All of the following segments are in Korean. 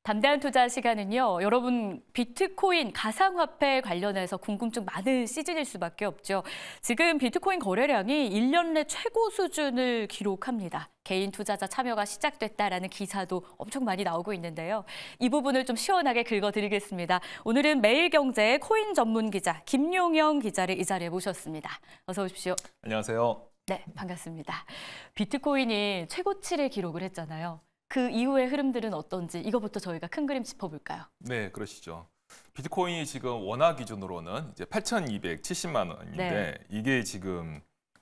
담대한 투자 시간은요, 여러분 비트코인 가상화폐 관련해서 궁금증 많은 시즌일 수밖에 없죠. 지금 비트코인 거래량이 1년 내 최고 수준을 기록합니다. 개인 투자자 참여가 시작됐다라는 기사도 엄청 많이 나오고 있는데요. 이 부분을 좀 시원하게 긁어드리겠습니다. 오늘은 매일경제의 코인 전문 기자 김용영 기자를 이 자리에 모셨습니다. 어서 오십시오. 안녕하세요. 네, 반갑습니다. 비트코인이 최고치를 기록을 했잖아요. 그 이후의 흐름들은 어떤지 이거부터 저희가 큰 그림 짚어볼까요? 네, 그러시죠. 비트코인이 지금 원화 기준으로는 이제 8,270만 원인데 네. 이게 지금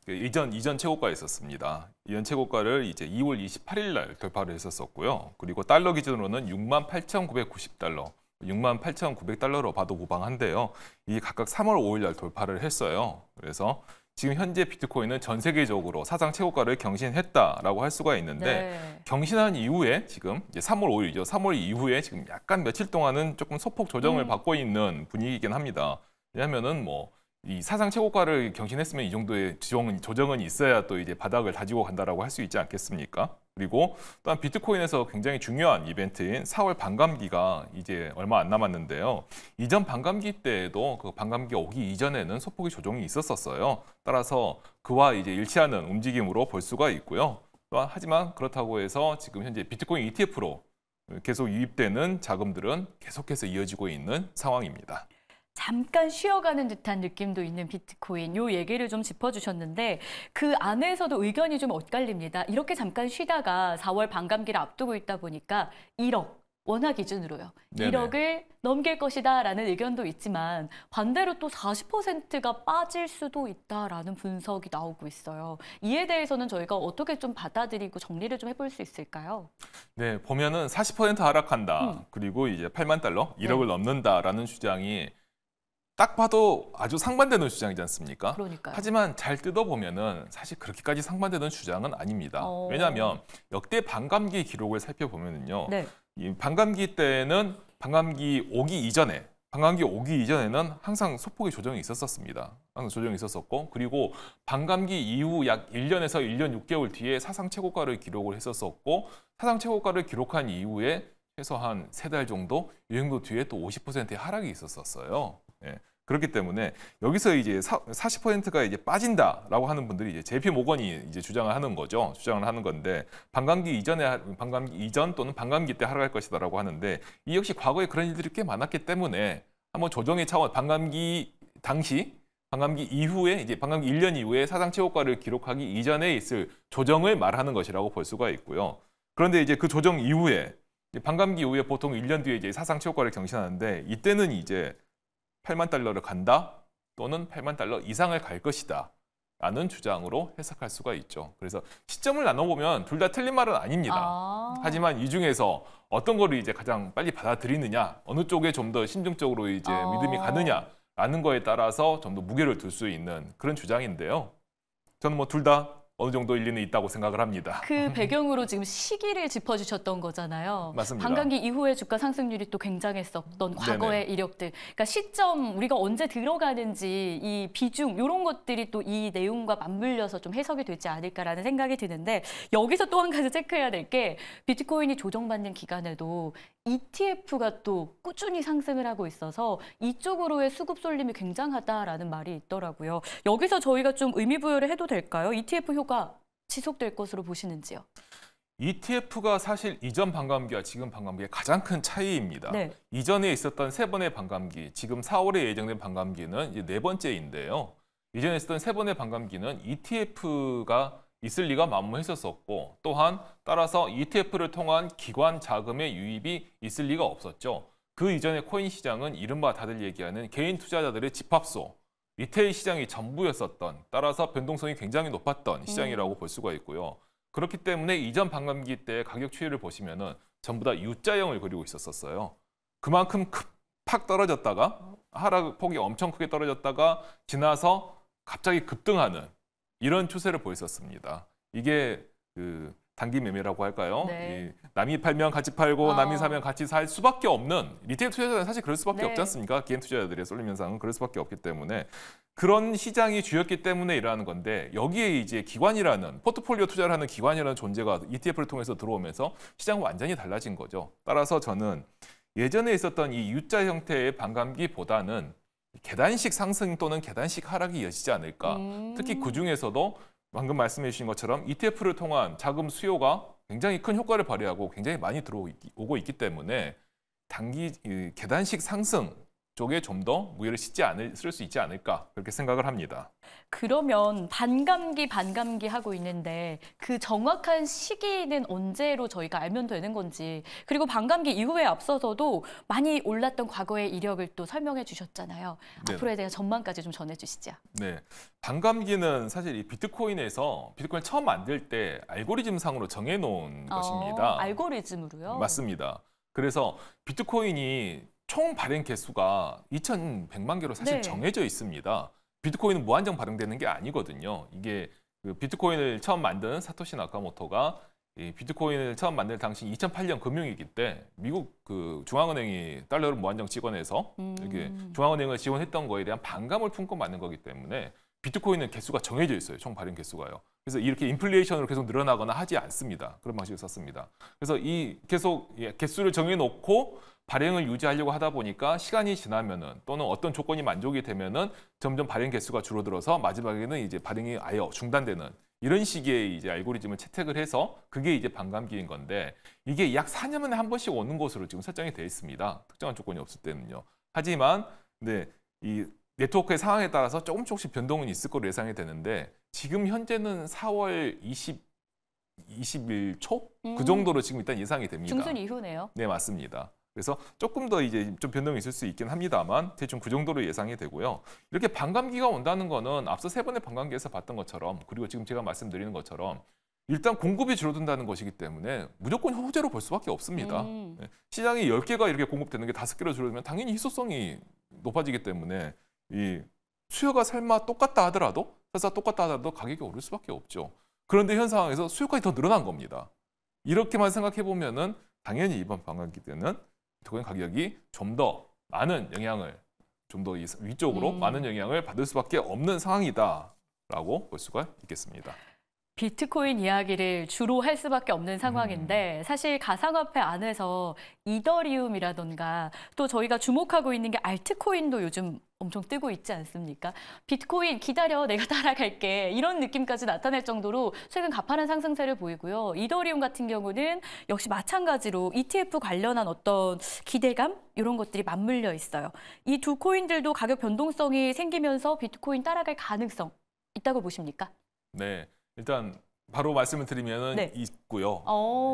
이전 최고가에 있었습니다. 이전 최고가를 이제 2월 28일 날 돌파를 했었었고요. 그리고 달러 기준으로는 68,990달러, 68,900달러로 봐도 무방한데요. 이게 각각 3월 5일 날 돌파를 했어요. 그래서 지금 현재 비트코인은 전 세계적으로 사상 최고가를 경신했다라고 할 수가 있는데 네. 경신한 이후에 지금 이제 3월 5일이죠. 3월 이후에 지금 약간 며칠 동안은 조금 소폭 조정을 받고 있는 분위기이긴 합니다. 왜냐하면은 뭐 이 사상 최고가를 경신했으면 이 정도의 조정은 있어야 또 이제 바닥을 다지고 간다라고 할 수 있지 않겠습니까? 그리고 또한 비트코인에서 굉장히 중요한 이벤트인 4월 반감기가 이제 얼마 안 남았는데요. 이전 반감기 때에도 그 반감기가 오기 이전에는 소폭의 조정이 있었어요. 따라서 그와 이제 일치하는 움직임으로 볼 수가 있고요. 또한 하지만 그렇다고 해서 지금 현재 비트코인 ETF로 계속 유입되는 자금들은 계속해서 이어지고 있는 상황입니다. 잠깐 쉬어가는 듯한 느낌도 있는 비트코인, 요 얘기를 좀 짚어주셨는데 그 안에서도 의견이 좀 엇갈립니다. 이렇게 잠깐 쉬다가 4월 반감기를 앞두고 있다 보니까 1억, 원화 기준으로요. 네네. 1억을 넘길 것이다라는 의견도 있지만 반대로 또 40%가 빠질 수도 있다라는 분석이 나오고 있어요. 이에 대해서는 저희가 어떻게 좀 받아들이고 정리를 좀 해볼 수 있을까요? 네, 보면은 40% 하락한다. 그리고 이제 8만 달러, 1억을 넘는다라는 주장이 딱 봐도 아주 상반되는 주장이지 않습니까? 그러니까요. 하지만 잘 뜯어보면은 사실 그렇게까지 상반되는 주장은 아닙니다. 왜냐하면 역대 반감기 기록을 살펴보면은요. 네. 이 반감기 때는 반감기 오기 이전에는 항상 소폭의 조정이 있었습니다. 항상 조정이 있었었고, 그리고 반감기 이후 약 1년에서 1년 6개월 뒤에 사상 최고가를 기록을 했었었고, 사상 최고가를 기록한 이후에 최소한 3달 정도, 이 정도 뒤에 또 50%의 하락이 있었어요. 예. 그렇기 때문에 여기서 이제 40%가 이제 빠진다라고 하는 분들이 이제 JP 모건이 이제 주장을 하는 거죠. 주장을 하는 건데 반감기 이전 또는 반감기 때 하락할 것이다라고 하는데 이 역시 과거에 그런 일들이 꽤 많았기 때문에 한번 조정의 차원 반감기 이후에 이제 반감기 1년 이후에 사상 최고가를 기록하기 이전에 있을 조정을 말하는 것이라고 볼 수가 있고요. 그런데 이제 그 조정 이후에 반감기 이후에 보통 1년 뒤에 이제 사상 최고가를 경신하는데 이때는 이제 8만 달러를 간다 또는 8만 달러 이상을 갈 것이다 라는 주장으로 해석할 수가 있죠. 그래서 시점을 나눠보면 둘 다 틀린 말은 아닙니다. 하지만 이 중에서 어떤 거를 이제 가장 빨리 받아들이느냐, 어느 쪽에 좀 더 심층적으로 이제 믿음이 가느냐라는 거에 따라서 좀 더 무게를 둘 수 있는 그런 주장인데요. 저는 뭐 둘 다 어느 정도 일리는 있다고 생각을 합니다. 그 배경으로 지금 시기를 짚어주셨던 거잖아요. 맞습니다. 반감기 이후에 주가 상승률이 또 굉장했었던 과거의 네네. 이력들. 그러니까 시점, 우리가 언제 들어가는지 이 비중, 이런 것들이 또 이 내용과 맞물려서 좀 해석이 되지 않을까라는 생각이 드는데 여기서 또 한 가지 체크해야 될 게 비트코인이 조정받는 기간에도 ETF가 또 꾸준히 상승을 하고 있어서 이쪽으로의 수급 쏠림이 굉장하다라는 말이 있더라고요. 여기서 저희가 좀 의미 부여를 해도 될까요? ETF 효과 지속될 것으로 보시는지요? ETF가 사실 이전 반감기와 지금 반감기의 가장 큰 차이입니다. 네. 이전에 있었던 3번의 반감기, 지금 4월에 예정된 반감기는 이제 4번째인데요. 이전에 있었던 3번의 반감기는 ETF가 있을 리가 만무했었고 또한 따라서 ETF를 통한 기관 자금의 유입이 있을 리가 없었죠. 그 이전의 코인 시장은 이른바 다들 얘기하는 개인 투자자들의 집합소, 리테일 시장이 전부였었던, 따라서 변동성이 굉장히 높았던 시장이라고 볼 수가 있고요. 그렇기 때문에 이전 반감기 때 가격 추이를 보시면은 전부 다 U자형을 그리고 있었어요. 그만큼 팍 떨어졌다가 하락폭이 엄청 크게 떨어졌다가 지나서 갑자기 급등하는 이런 추세를 보였었습니다. 이게 그 단기 매매라고 할까요? 네. 남이 팔면 같이 팔고 남이 사면 같이 살 수밖에 없는 리테일 투자자는 사실 그럴 수밖에 네. 없지 않습니까? 개인 투자자들의 쏠림 현상은 그럴 수밖에 없기 때문에 그런 시장이 주였기 때문에 일어나는 건데 여기에 이제 기관이라는 포트폴리오 투자를 하는 기관이라는 존재가 ETF를 통해서 들어오면서 시장은 완전히 달라진 거죠. 따라서 저는 예전에 있었던 이 U자 형태의 반감기보다는 계단식 상승 또는 계단식 하락이 이어지지 않을까. 특히 그중에서도 방금 말씀해 주신 것처럼 ETF를 통한 자금 수요가 굉장히 큰 효과를 발휘하고 굉장히 많이 들어오고 있기 때문에 단기 계단식 상승 쪽에 좀 더 무게를 쓸 수 있지 않을까 그렇게 생각을 합니다. 그러면 반감기 하고 있는데 그 정확한 시기는 언제로 저희가 알면 되는 건지, 그리고 반감기 이후에 앞서서도 많이 올랐던 과거의 이력을 또 설명해 주셨잖아요. 네. 앞으로에 대한 전망까지 좀 전해 주시죠. 네, 반감기는 사실 이 비트코인에서 비트코인 처음 만들 때 알고리즘상으로 정해놓은 것입니다. 알고리즘으로요? 맞습니다. 그래서 비트코인이 총 발행 개수가 2,100만 개로 사실 네. 정해져 있습니다. 비트코인은 무한정 발행되는 게 아니거든요. 이게 그 비트코인을 처음 만든 사토시 나카모토가 이 비트코인을 처음 만들 당시 2008년 금융위기 때 미국 그 중앙은행이 달러를 무한정 찍어내서 이게 중앙은행을 지원했던 거에 대한 반감을 품고 만든 거기 때문에 비트코인은 개수가 정해져 있어요. 총 발행 개수가요. 그래서 이렇게 인플레이션으로 계속 늘어나거나 하지 않습니다. 그런 방식을 썼습니다. 그래서 이 계속 개수를 정해놓고 발행을 유지하려고 하다 보니까 시간이 지나면은 또는 어떤 조건이 만족이 되면은 점점 발행 개수가 줄어들어서 마지막에는 이제 발행이 아예 중단되는 이런 식의 이제 알고리즘을 채택을 해서 그게 이제 반감기인 건데 이게 약 4년에 한 번씩 오는 것으로 지금 설정이 되어 있습니다. 특정한 조건이 없을 때는요. 하지만 이 네트워크의 상황에 따라서 조금씩 변동은 있을 거로 예상이 되는데 지금 현재는 4월 20일 초? 그 정도로 지금 일단 예상이 됩니다. 중순 이후네요. 네, 맞습니다. 그래서 조금 더 이제 좀 변동이 있을 수 있긴 합니다만 대충 그 정도로 예상이 되고요. 이렇게 반감기가 온다는 거는 앞서 3번의 반감기에서 봤던 것처럼 그리고 지금 제가 말씀드리는 것처럼 일단 공급이 줄어든다는 것이기 때문에 무조건 호재로 볼 수밖에 없습니다. 시장이 10개가 이렇게 공급되는 게 5개로 줄어들면 당연히 희소성이 높아지기 때문에 이 수요가 설마 똑같다 하더라도 설사 똑같다 하더라도 가격이 오를 수밖에 없죠. 그런데 현 상황에서 수요까지 더 늘어난 겁니다. 이렇게만 생각해 보면은 당연히 이번 반감기 때는 비트코인 가격이 좀 더 많은 영향을 좀 더 위쪽으로 많은 영향을 받을 수밖에 없는 상황이다라고 볼 수가 있겠습니다. 비트코인 이야기를 주로 할 수밖에 없는 상황인데 사실 가상화폐 안에서 이더리움이라던가 또 저희가 주목하고 있는 게 알트코인도 요즘 엄청 뜨고 있지 않습니까? 비트코인 기다려 내가 따라갈게 이런 느낌까지 나타낼 정도로 최근 가파른 상승세를 보이고요. 이더리움 같은 경우는 역시 마찬가지로 ETF 관련한 어떤 기대감 이런 것들이 맞물려 있어요. 이 두 코인들도 가격 변동성이 생기면서 비트코인 따라갈 가능성 있다고 보십니까? 네. 일단 바로 말씀을 드리면은 네. 있고요.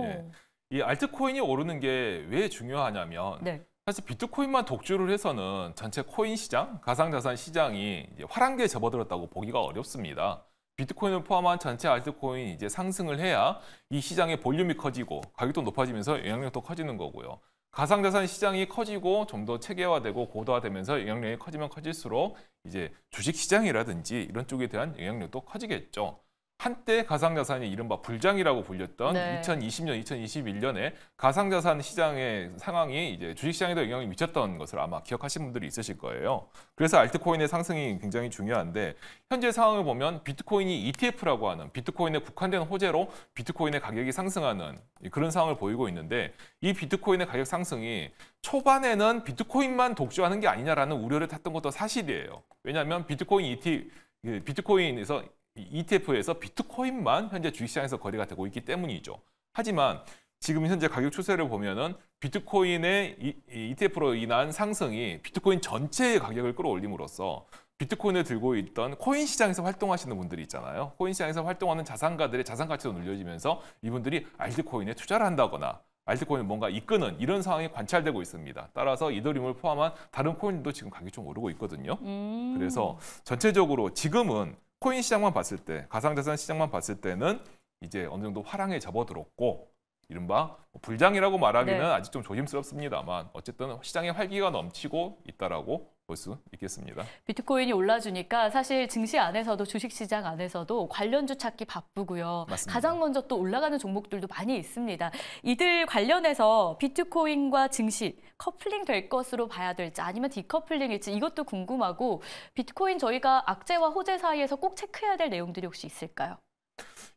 예. 이 알트코인이 오르는 게 왜 중요하냐면 사실 비트코인만 독주를 해서는 전체 코인 시장, 가상자산 시장이 이제 화랑기에 접어들었다고 보기가 어렵습니다. 비트코인을 포함한 전체 알트코인이 이제 상승을 해야 이 시장의 볼륨이 커지고 가격도 높아지면서 영향력도 커지는 거고요. 가상자산 시장이 커지고 좀 더 체계화되고 고도화되면서 영향력이 커지면 커질수록 이제 주식시장이라든지 이런 쪽에 대한 영향력도 커지겠죠. 한때 가상자산이 이른바 불장이라고 불렸던 2020년, 2021년에 가상자산 시장의 상황이 이제 주식시장에도 영향을 미쳤던 것을 아마 기억하시는 분들이 있으실 거예요. 그래서 알트코인의 상승이 굉장히 중요한데 현재 상황을 보면 비트코인이 ETF라고 하는 비트코인에 국한된 호재로 비트코인의 가격이 상승하는 그런 상황을 보이고 있는데 이 비트코인의 가격 상승이 초반에는 비트코인만 독주하는 게 아니냐라는 우려를 탔던 것도 사실이에요. 왜냐하면 비트코인에서 ETF에서 비트코인만 현재 주식시장에서 거래가 되고 있기 때문이죠. 하지만 지금 현재 가격 추세를 보면은 비트코인의 ETF로 인한 상승이 비트코인 전체의 가격을 끌어올림으로써 비트코인을 들고 있던 코인 시장에서 활동하시는 분들이 있잖아요. 코인 시장에서 활동하는 자산가들의 자산 가치도 늘려지면서 이분들이 알트코인에 투자를 한다거나 알트코인을 뭔가 이끄는 이런 상황이 관찰되고 있습니다. 따라서 이더리움을 포함한 다른 코인도 지금 가격이 좀 오르고 있거든요. 그래서 전체적으로 지금은 코인 시장만 봤을 때, 가상자산 시장만 봤을 때는 이제 어느 정도 화랑에 접어들었고 이른바 불장이라고 말하기는 아직 좀 조심스럽습니다만 어쨌든 시장에 활기가 넘치고 있다라고 볼 수 있겠습니다. 비트코인이 올라주니까 사실 증시 안에서도 주식시장 안에서도 관련주 찾기 바쁘고요. 맞습니다. 가장 먼저 또 올라가는 종목들도 많이 있습니다. 이들 관련해서 비트코인과 증시 커플링 될 것으로 봐야 될지 아니면 디커플링일지 이것도 궁금하고 비트코인 저희가 악재와 호재 사이에서 꼭 체크해야 될 내용들이 혹시 있을까요?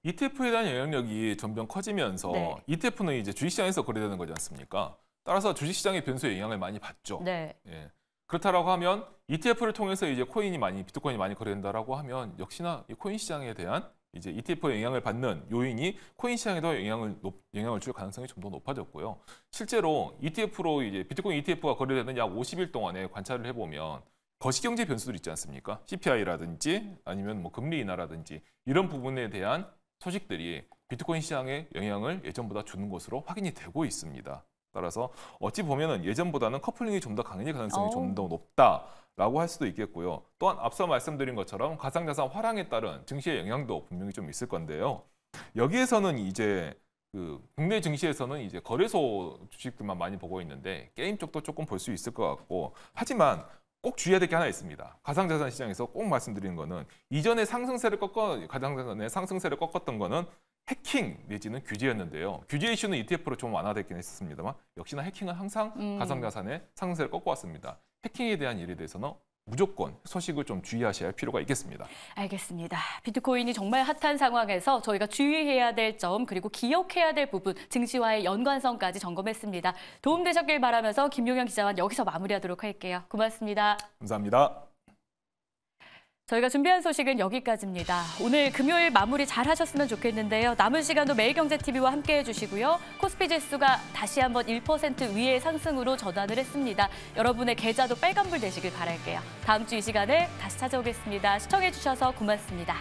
ETF에 대한 영향력이 점점 커지면서 네. ETF는 이제 주식시장에서 거래되는 거지 않습니까? 따라서 주식시장의 변수에 영향을 많이 받죠. 네. 예. 그렇다라고 하면 ETF를 통해서 이제 비트코인이 많이 거래된다라고 하면 역시나 이 코인 시장에 대한 이제 ETF에 영향을 받는 요인이 코인 시장에도 영향을 줄 가능성이 좀 더 높아졌고요. 실제로 ETF로 이제 비트코인 ETF가 거래되는 약 50일 동안에 관찰을 해보면 거시경제 변수들 있지 않습니까? CPI라든지 아니면 뭐 금리 인하라든지 이런 부분에 대한 소식들이 비트코인 시장에 영향을 예전보다 주는 것으로 확인이 되고 있습니다. 따라서 어찌 보면은 예전보다는 커플링이 좀 더 강해질 가능성이 좀 더 높다라고 할 수도 있겠고요. 또한 앞서 말씀드린 것처럼 가상자산 화랑에 따른 증시의 영향도 분명히 좀 있을 건데요. 여기에서는 이제 국내 증시에서는 이제 거래소 주식들만 많이 보고 있는데 게임 쪽도 조금 볼 수 있을 것 같고 하지만 꼭 주의해야 될 게 하나 있습니다. 가상자산 시장에서 꼭 말씀드리는 거는 이전에 가상자산의 상승세를 꺾었던 거는 해킹 내지는 규제였는데요. 규제 이슈는 ETF로 좀 완화됐긴 했었습니다만 역시나 해킹은 항상 가상자산의 상승세를 꺾어왔습니다. 해킹에 대한 일에 대해서는 무조건 소식을 좀 주의하셔야 할 필요가 있겠습니다. 알겠습니다. 비트코인이 정말 핫한 상황에서 저희가 주의해야 될 점 그리고 기억해야 될 부분 증시와의 연관성까지 점검했습니다. 도움되셨길 바라면서 김용현 기자와 여기서 마무리하도록 할게요. 고맙습니다. 감사합니다. 저희가 준비한 소식은 여기까지입니다. 오늘 금요일 마무리 잘 하셨으면 좋겠는데요. 남은 시간도 매일경제TV와 함께해 주시고요. 코스피 지수가 다시 한번 1% 위의 상승으로 전환을 했습니다. 여러분의 계좌도 빨간불 되시길 바랄게요. 다음 주 이 시간에 다시 찾아오겠습니다. 시청해 주셔서 고맙습니다.